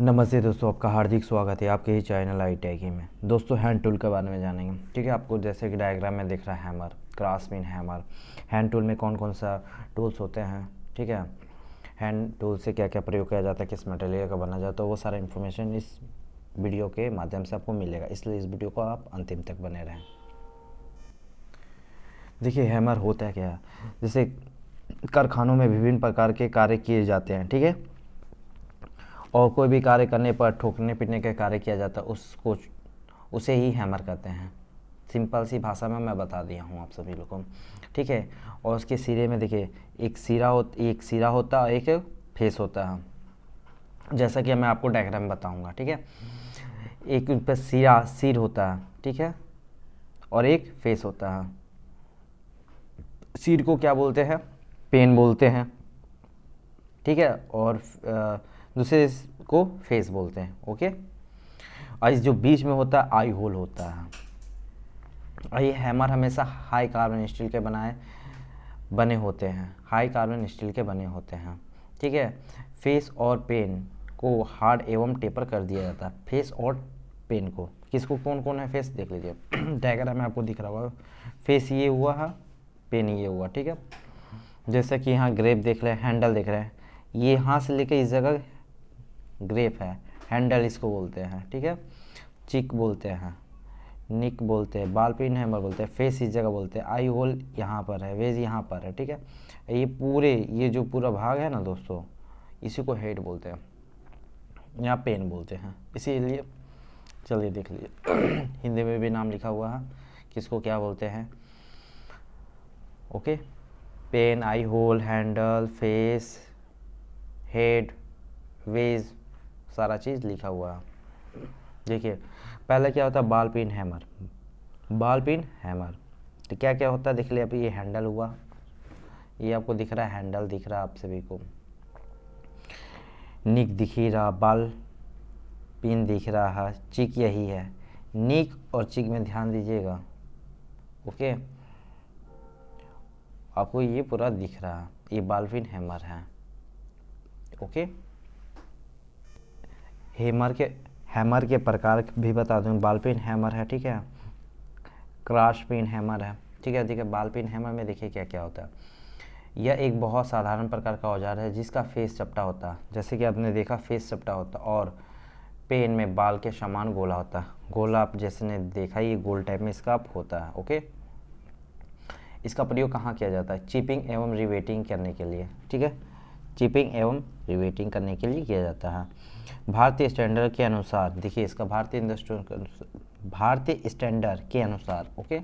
नमस्ते दोस्तों, आपका हार्दिक स्वागत है आपके ही चैनल आई टेकी में। दोस्तों हैंड टूल के बारे में जानेंगे। ठीक है, आपको जैसे कि डायग्राम में दिख रहा है hammer, craftsman hammer. Hand tool में कौन कौन सा टूल्स होते हैं, ठीक है, हैंड टूल से क्या क्या प्रयोग किया जाता है, किस मटेरियल का बना जाता है, वो सारा इन्फॉर्मेशन इस वीडियो के माध्यम से आपको मिलेगा, इसलिए इस वीडियो को आप अंतिम तक बने रहें। देखिए हैमर होता है क्या, जैसे कारखानों में विभिन्न प्रकार के कार्य किए जाते हैं, ठीक है, और कोई भी कार्य करने पर ठोकने पीटने का कार्य किया जाता है, उसे ही हैमर कहते हैं। सिंपल सी भाषा में मैं बता दिया हूँ आप सभी लोगों को, ठीक है। और उसके सिरे में देखिए एक सिरा होता है, एक फेस होता है, जैसा कि मैं आपको डायग्राम बताऊंगा, ठीक है। एक पर सिर होता है, ठीक है, और एक फेस होता है। सिर को क्या बोलते हैं, पेन बोलते हैं, ठीक है, और दूसरे को फेस बोलते हैं, ओके। और इस जो बीच में होता है आई होल होता है। और ये हैमर हमेशा हाई कार्बन स्टील के बने होते हैं, हाई कार्बन स्टील के बने होते हैं, ठीक है। फेस और पेन को हार्ड एवं टेपर कर दिया जाता है। फेस और पेन को, किसको कौन कौन है फेस देख लीजिए डायग्राम में आपको दिख रहा होगा। फेस ये हुआ है, पेन ये हुआ, ठीक है। जैसे कि यहाँ ग्रेप देख रहे हैं, हैंडल देख रहे हैं, ये यहाँ से लेकर इस जगह ग्रेप है, हैंडल इसको बोलते हैं, ठीक है। चिक बोलते हैं, निक बोलते हैं, बाल पिन हैमर बोलते हैं, फेस इस जगह बोलते हैं, आई होल यहाँ पर है, वेज यहाँ पर है, ठीक है। ये जो पूरा भाग है ना दोस्तों, इसी को हेड बोलते हैं, यहाँ पेन बोलते हैं, इसीलिए चलिए देख लीजिए हिंदी में भी नाम लिखा हुआ है किसको क्या बोलते हैं, okay. Pen, eye hole, handle, face, head, wedge, सारा चीज़ लिखा हुआ है। देखिए पहले क्या होता है, बाल पिन हैमर, बाल पिन हैमर, तो क्या क्या होता है देख लिया। अभी ये हैंडल हुआ, ये आपको दिख रहा है, हैंडल दिख रहा है आप सभी को, निक दिख ही रहा, बाल पिन दिख रहा है, चिक यही है। निक और चिक में ध्यान दीजिएगा, ओके, आपको ये पूरा दिख रहा है, ये बाल पिन हैमर है, ओके। हैमर के प्रकार भी बता दूं, बाल पिन हैमर है, ठीक है, क्रॉस पिन हैमर है, ठीक है। देखिए बाल पिन हैमर में देखिए क्या क्या होता है। यह एक बहुत साधारण प्रकार का औजार है जिसका फेस चपटा होता है, जैसे कि आपने देखा फेस चपटा होता है, और पेन में बाल के समान गोला होता है। गोला आप जैसे ने देखा, ये गोल टाइप में इसका होता है, ओके। इसका प्रयोग कहाँ किया जाता है, चिपिंग एवं रिवेटिंग करने के लिए, ठीक है, चिपिंग एवं रिवेटिंग करने के लिए किया जाता है। भारतीय स्टैंडर्ड के अनुसार, देखिए इसका भारतीय स्टैंडर्ड के अनुसार, ओके,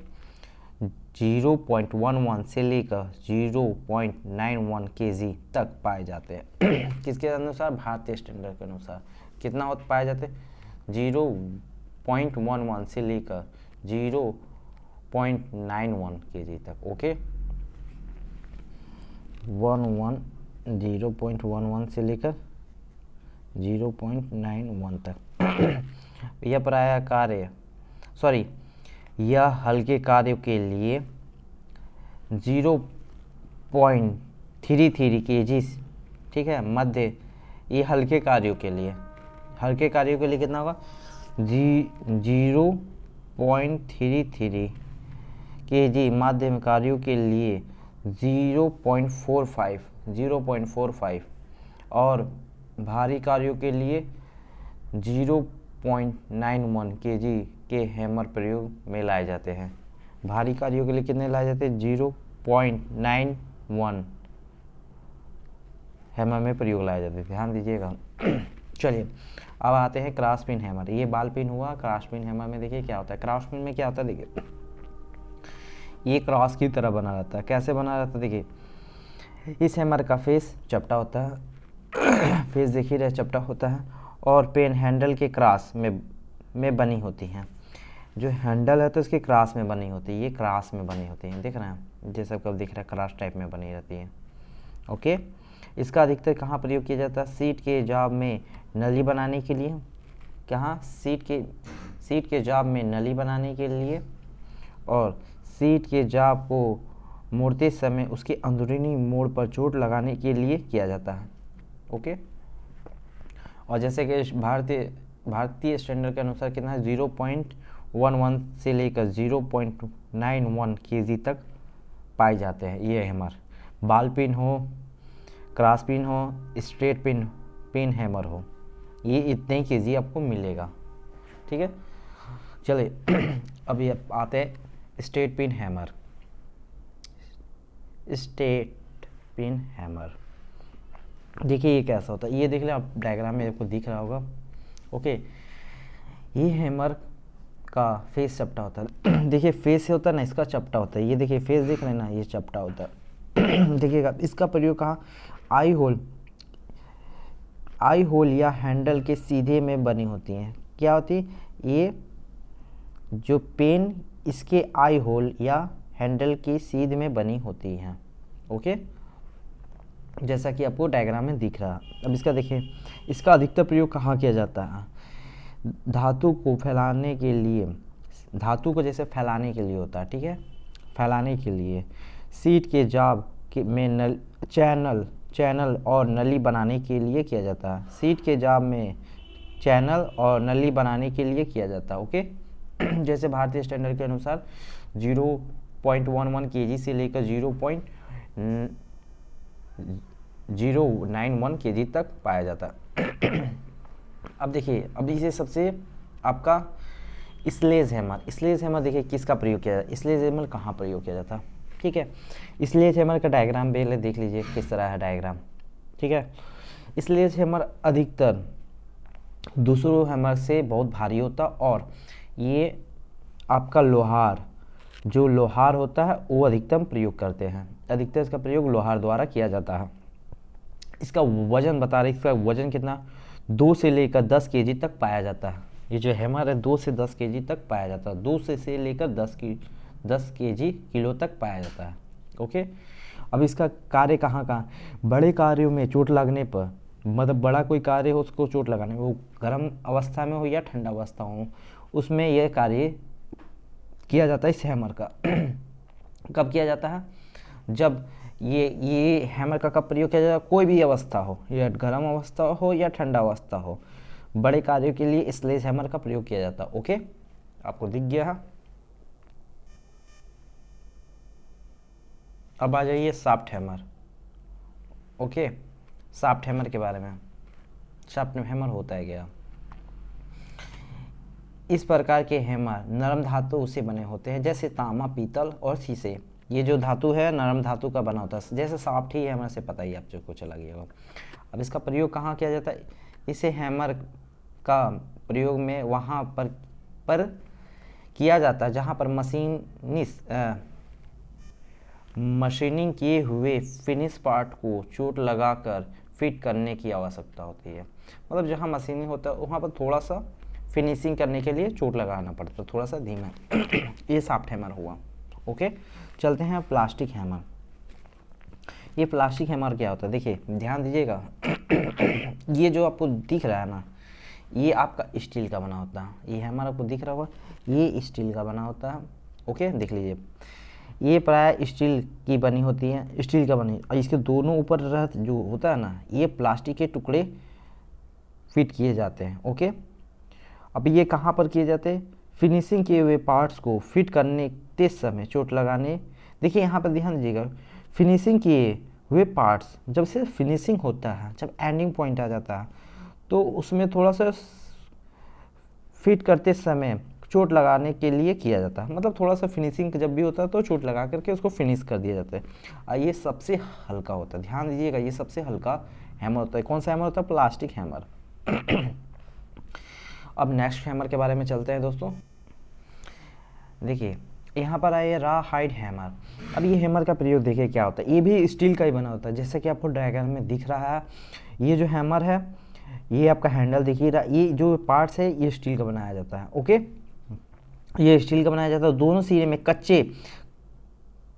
0.11 से लेकर 0.91 kg तक पाए जाते हैं किसके अनुसार, भारतीय स्टैंडर्ड के अनुसार कितना पाए जाते हैं, 0.11 से लेकर 0.91 kg तक, ओके। 0.11 से लेकर 0.91 तक यह प्रायः यह हल्के कार्यों के लिए 0.33 kg, ठीक है, मध्य, ये हल्के कार्यों के लिए कितना होगा, 0.33 kg, माध्यम कार्यों के लिए 0.45 और भारी कार्यों के लिए 0.91 kg के हैमर प्रयोग में लाए जाते हैं। भारी कार्यों के लिए कितने लाए जाते हैं, 0.91 हैमर में प्रयोग लाए जाते हैं, ध्यान दीजिएगा चलिए अब आते हैं क्रॉस पिन हैमर। ये बाल पिन हुआ, क्रॉस पिन हैमर में देखिए क्या होता है। क्रॉस पिन में क्या होता है, देखिए ये क्रॉस की तरह बना रहता है। कैसे बना रहता है, देखिए इस हैमर का फेस चपटा होता है फेस देखिए रहे चपटा होता है, और पेन हैंडल के क्रॉस में बनी होती हैं। जो हैंडल है तो इसके क्रॉस में बनी होती है, ये क्रॉस में बनी होती है, देख रहे हैं, जैसे आपको दिख रहा है क्रॉस टाइप में बनी रहती है, ओके। इसका अधिकतर कहाँ प्रयोग किया जाता है, सीट के जॉब में नली बनाने के लिए, कहाँ, सीट के जॉब में नली बनाने के लिए, और सीट के जॉब को मोड़ते समय उसके अंदरूनी मोड़ पर चोट लगाने के लिए किया जाता है, ओके। और जैसे कि भारतीय स्टैंडर्ड के अनुसार कितना है, 0.11 से लेकर 0.91 kg तक पाए जाते हैं ये हैमर। बॉल पिन हो, क्रॉस पिन हो, स्ट्रेट पिन हैमर हो, ये इतने kg आपको मिलेगा। ठीक है, चलिए अभी आते हैं straight pin hammer. Straight pin hammer देखिए ये कैसा होता है, ये देख लें आप डायग्राम में आपको दिख रहा होगा। ओके, ये हैमर का फेस चपटा होता है। देखिए फेस होता है ना, इसका चपटा होता है। ये देखिए फेस देख रहे हैं ना, ये चपटा होता है। देखिएगा इसका प्रयोग कहाँ, आई होल या हैंडल के सीधे में बनी होती हैं। क्या होती है, ये जो पेन इसके आई होल या हैंडल के सीध में बनी होती हैं। ओके, जैसा कि आपको डायग्राम में दिख रहा है। अब इसका देखिए, इसका अधिकतर प्रयोग कहाँ किया जाता है, धातु को फैलाने के लिए, धातु को जैसे फैलाने के लिए होता है। ठीक है, फैलाने के लिए सीट के जाब में चैनल और नली बनाने के लिए किया जाता है। सीट के जाब में चैनल और नली बनाने के लिए किया जाता है। ओके, जैसे भारतीय स्टैंडर्ड के अनुसार 0.11 kg से लेकर 0.091 kg तक पाया जाता है। अब देखिए, अब इसे सबसे आपका स्लेज हैमर देखिए किसका प्रयोग किया जाता है। स्लेज हैमर कहाँ प्रयोग किया जाता है, ठीक है। स्लेज हैमर का डायग्राम पहले देख लीजिए किस तरह है डायग्राम, ठीक है। स्लेज हैमर अधिकतर दूसरों हैमर से बहुत भारी होता और ये आपका जो लोहार होता है वो अधिकतम प्रयोग करते हैं। अधिकतर इसका प्रयोग लोहार द्वारा किया जाता है। इसका वजन बता रहे, इसका वजन कितना 2 से लेकर 10 kg तक पाया जाता है। ये जो हैमर है 2 से 10 kg तक पाया जाता है। 2 से लेकर 10 kg किलो तक पाया जाता है। ओके, अब इसका कार्य कहाँ बड़े कार्यों में चोट लगने पर, मतलब बड़ा कोई कार्य हो उसको चोट लगाने में, वो गर्म अवस्था में हो या ठंडा अवस्था हो, उसमें यह कार्य किया जाता है इस हैमर का। कब किया जाता है, जब ये हैमर का कब प्रयोग किया जाता है, कोई भी अवस्था हो, या गर्म अवस्था हो या ठंडा अवस्था हो, बड़े कार्यों के लिए स्लेज हैमर का प्रयोग किया जाता है। ओके, आपको दिख गया है। अब आ जाइए soft hammer. Okay, soft hammer के बारे में। सॉफ्ट हैमर होता है क्या, इस प्रकार के हैमर नरम धातु से बने होते हैं, जैसे तांबा, पीतल और शीशे। ये जो धातु है नरम धातु का बना होता है, जैसे सॉफ्ट ही हैमर से पता ही आप जो को चला गया होगा। अब इसका प्रयोग कहाँ किया जाता है, इसे हैमर का प्रयोग में वहाँ पर किया जाता है जहाँ पर मशीनिंग किए हुए फिनिश पार्ट को चोट लगाकर फिट करने की आवश्यकता होती है। मतलब जहाँ मशीनिंग होता है वहाँ पर थोड़ा सा फिनिशिंग करने के लिए चोट लगाना पड़ता है, थोड़ा सा धीमा। ये सॉफ्ट हैमर हुआ। ओके, चलते हैं प्लास्टिक हैमर। ये प्लास्टिक हैमर क्या होता है, देखिए ध्यान दीजिएगा। ये जो आपको दिख रहा है ना, ये आपका स्टील का बना होता है। ये हैमर आपको दिख रहा होगा, ये स्टील का बना होता है। ओके, देख लीजिए, ये प्राय स्टील की बनी होती है, स्टील का बनी। और इसके दोनों ऊपर जो होता है ना, ये प्लास्टिक के टुकड़े फिट किए जाते हैं। ओके, अब ये कहाँ पर किए जाते हैं, फिनिशिंग किए हुए पार्ट्स को फिट करने ते समय चोट लगाने। देखिए यहाँ पर ध्यान दीजिएगा, फिनिशिंग किए हुए पार्ट्स, जब से फिनिशिंग होता है, जब एंडिंग पॉइंट आ जाता है, तो उसमें थोड़ा सा फिट करते समय चोट लगाने के लिए किया जाता है। मतलब थोड़ा सा फिनिशिंग जब भी होता है तो चोट लगा करके उसको फिनिश कर दिया जाता है। और ये सबसे हल्का होता है, ध्यान दीजिएगा, ये सबसे हल्का हैमर होता है। कौन सा हैमर होता है, प्लास्टिक हैमर। अब नेक्स्ट हैमर के बारे में चलते हैं दोस्तों। देखिए यहाँ पर आइए रा हाइड हैमर। अब ये हैमर का प्रयोग देखिए क्या होता है, ये भी स्टील का ही बना होता है, जैसे कि आपको डायग्राम में दिख रहा है। ये जो हैमर है, ये आपका हैंडल देखिए रहा, ये जो पार्ट्स है ये स्टील का बनाया जाता है। ओके, ये स्टील का बनाया जाता है। दोनों सिरे में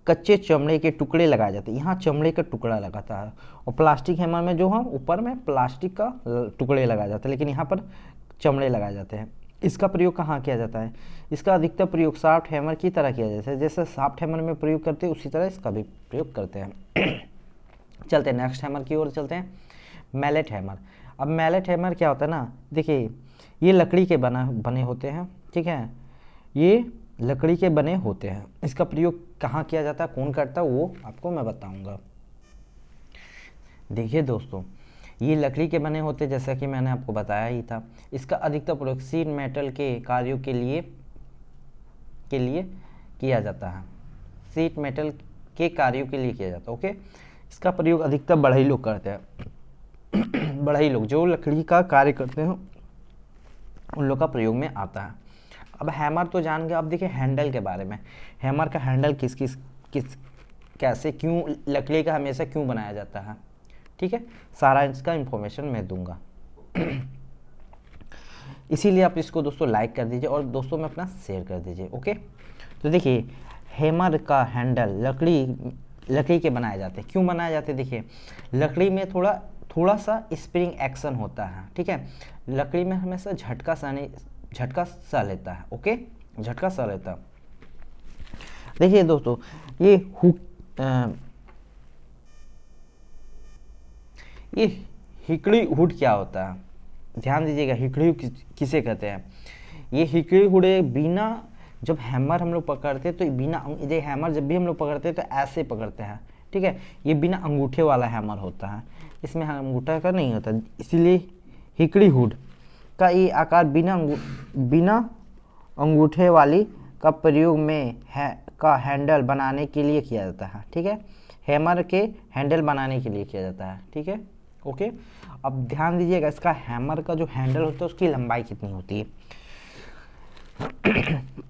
कच्चे चमड़े के टुकड़े लगाए जाते हैं। यहाँ चमड़े का टुकड़ा लगाता है, और प्लास्टिक हैमर में जो है ऊपर में प्लास्टिक का टुकड़े लगाया जाता है, लेकिन यहाँ पर चमड़े लगाए जाते हैं। इसका प्रयोग कहाँ किया जाता है, इसका अधिकतर प्रयोग सॉफ्ट हैमर की तरह किया जाता है। जैसे सॉफ्ट हैमर में प्रयोग करते हैं उसी तरह इसका भी प्रयोग करते हैं। चलते हैं नेक्स्ट हैमर की ओर चलते हैं, मैलेट हैमर। अब मैलेट हैमर क्या होता है ना, देखिए ये लकड़ी के बने होते हैं, ठीक है, ये लकड़ी के बने होते हैं। इसका प्रयोग कहाँ किया जाता है, कौन करता है, वो आपको मैं बताऊंगा। देखिए दोस्तों, ये लकड़ी के बने होते हैं, जैसा कि मैंने आपको बताया ही था। इसका अधिकतर प्रयोग शीट मेटल के कार्यों के लिए किया जाता है। शीट मेटल के कार्यों के लिए किया जाता है। ओके, इसका प्रयोग अधिकतर बढ़ई लोग करते हैं। बढ़ई लोग जो लकड़ी का कार्य करते हैं उन लोग का प्रयोग में आता है। अब हैमर तो जान गए। अब देखिए हैंडल के बारे में। हैमर का हैंडल किस कैसे, क्यों, लकड़ी का हमेशा क्यों बनाया जाता है, ठीक है, सारा इसका इंफॉर्मेशन मैं दूंगा। इसीलिए आप इसको दोस्तों लाइक कर दीजिए और दोस्तों में अपना शेयर कर दीजिए। ओके, तो देखिए हैमर का हैंडल लकड़ी के बनाए जाते हैं। क्यों बनाए जाते हैं, देखिए लकड़ी में थोड़ा सा स्प्रिंग एक्शन होता है, ठीक है, लकड़ी में हमेशा झटका सा लेता है। ओके, झटका सा लेता है। देखिए दोस्तों, ये हिकड़ी हुड क्या होता है, ध्यान दीजिएगा। हिकड़ी किसे कहते हैं, ये हिकड़ी हुड बिना, जब हैमर हम लोग पकड़ते हैं तो बिना, ये हैमर जब भी हम लोग पकड़ते हैं तो ऐसे पकड़ते हैं, ठीक है, ये बिना अंगूठे वाला हैमर होता है, इसमें अंगूठा का नहीं होता, इसीलिए हिकड़ी हुड का ये आकार बिना अंगूठे वाली का प्रयोग में का हैंडल बनाने के लिए किया जाता है, ठीक है, हैमर के हैंडल बनाने के लिए किया जाता है, ठीक है। ओके, अब ध्यान दीजिएगा, इसका हैमर का जो हैंडल होता है उसकी लंबाई कितनी होती है,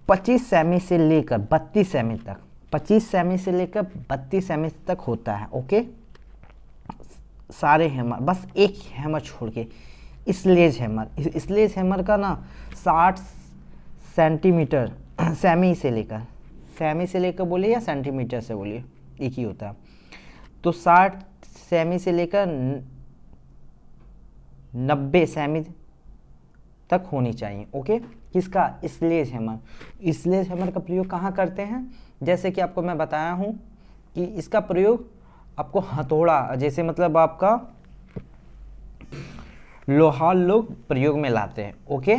25 सेमी से लेकर 32 सेमी तक, 25 सेमी से लेकर 32 सेमी तक होता है। ओके, सारे हैमर, बस एक हैमर छोड़ के स्लेज हैमर का ना 60 सेंटीमीटर, सेमी से लेकर बोलिए या सेंटीमीटर से बोलिए, एक ही होता है, तो 60 सेमी से लेकर 90 सेमी तक होनी चाहिए। ओके, किसका, स्लेज हैमर का प्रयोग कहाँ करते हैं, जैसे कि आपको मैं बताया हूँ कि इसका प्रयोग आपको हथौड़ा, जैसे मतलब आपका लोहार लोग प्रयोग में लाते हैं। ओके,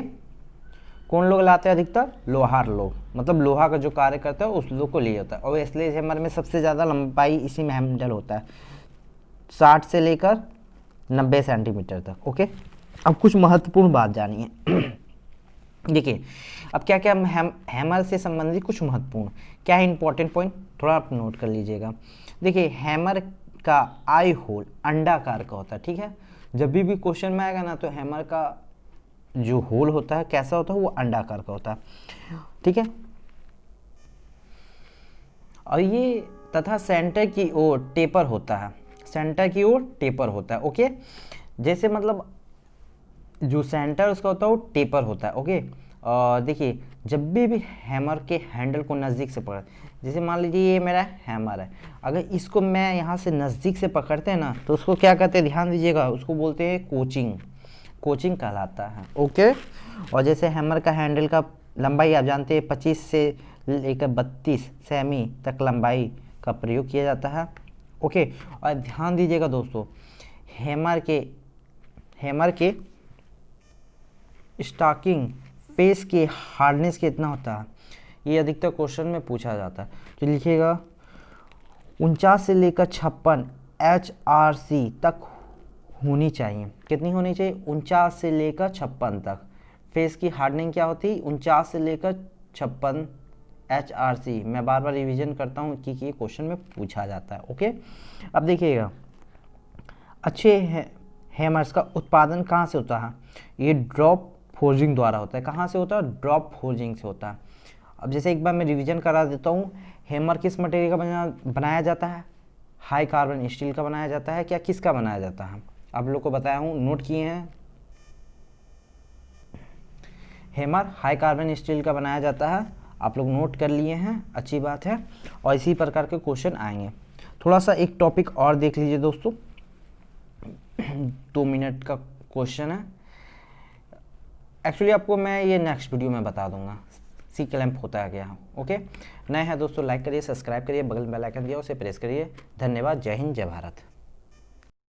कौन लोग लाते हैं, अधिकतर लोहार लोग, मतलब लोहा का जो कार्य करता है उस लोग को लिए होता है। और स्लेज हैमर में सबसे ज़्यादा लंबाई इसी में हैंडल होता है, 60 से लेकर 90 सेंटीमीटर तक। ओके, अब कुछ महत्वपूर्ण बात जानिए। देखिए अब क्या क्या हैमर से संबंधित कुछ महत्वपूर्ण क्या है, इंपॉर्टेंट पॉइंट थोड़ा आप नोट कर लीजिएगा। देखिए हैमर का आई होल अंडाकार का होता है, ठीक है, जब भी क्वेश्चन में आएगा ना तो हैमर का जो होल होता है कैसा होता है, वो अंडाकार का होता है, ठीक है। और ये तथा सेंटर की ओर टेपर होता है, ओके, जैसे मतलब जो सेंटर उसका होता है वो टेपर होता है। ओके, और देखिए जब भी हैमर के हैंडल को नज़दीक से पकड़, जैसे मान लीजिए ये मेरा हैमर है, अगर इसको मैं यहाँ से नज़दीक से पकड़ते हैं ना तो उसको क्या कहते हैं, ध्यान दीजिएगा, उसको बोलते हैं कोचिंग कहलाता है। ओके, और जैसे हैमर का हैंडल का लंबाई आप जानते हैं 25 से लेकर 32 सेमी तक लंबाई का प्रयोग किया जाता है। ओके, और ध्यान दीजिएगा दोस्तों, हैमर के स्टॉकिंग फेस के हार्डनेस कितना होता है, ये अधिकतर क्वेश्चन में पूछा जाता है, तो लिखिएगा 49 से लेकर 56 HRC तक होनी चाहिए। कितनी होनी चाहिए, 49 से लेकर 56 तक। फेस की हार्डनिंग क्या होती है, 49 से लेकर 56 HRC। मैं बार बार रिवीजन करता हूँ कि ये क्वेश्चन में पूछा जाता है। ओके, अब देखिएगा अच्छे हैमर्स का उत्पादन कहाँ से होता है, ये ड्रॉप फोर्जिंग द्वारा होता है। कहाँ से होता है, ड्रॉप फोर्जिंग से होता है। अब जैसे एक बार मैं रिवीजन करा देता हूँ, हैमर किस मटेरियल का बनाया जाता है, हाई कार्बन स्टील का बनाया जाता है, क्या किसका बनाया जाता है, आप लोग को बताया हूँ, नोट किए हैं, हैमर हाई कार्बन स्टील का बनाया जाता है, आप लोग नोट कर लिए हैं, अच्छी बात है। और इसी प्रकार के क्वेश्चन आएंगे। थोड़ा सा एक टॉपिक और देख लीजिए दोस्तों, 2 मिनट का क्वेश्चन है, एक्चुअली आपको मैं ये नेक्स्ट वीडियो में बता दूंगा सी क्लैंप होता है क्या। ओके, नए हैं दोस्तों लाइक करिए, सब्सक्राइब करिए, बगल में बेल आइकन दिया उसे प्रेस करिए। धन्यवाद, जय हिंद, जय भारत।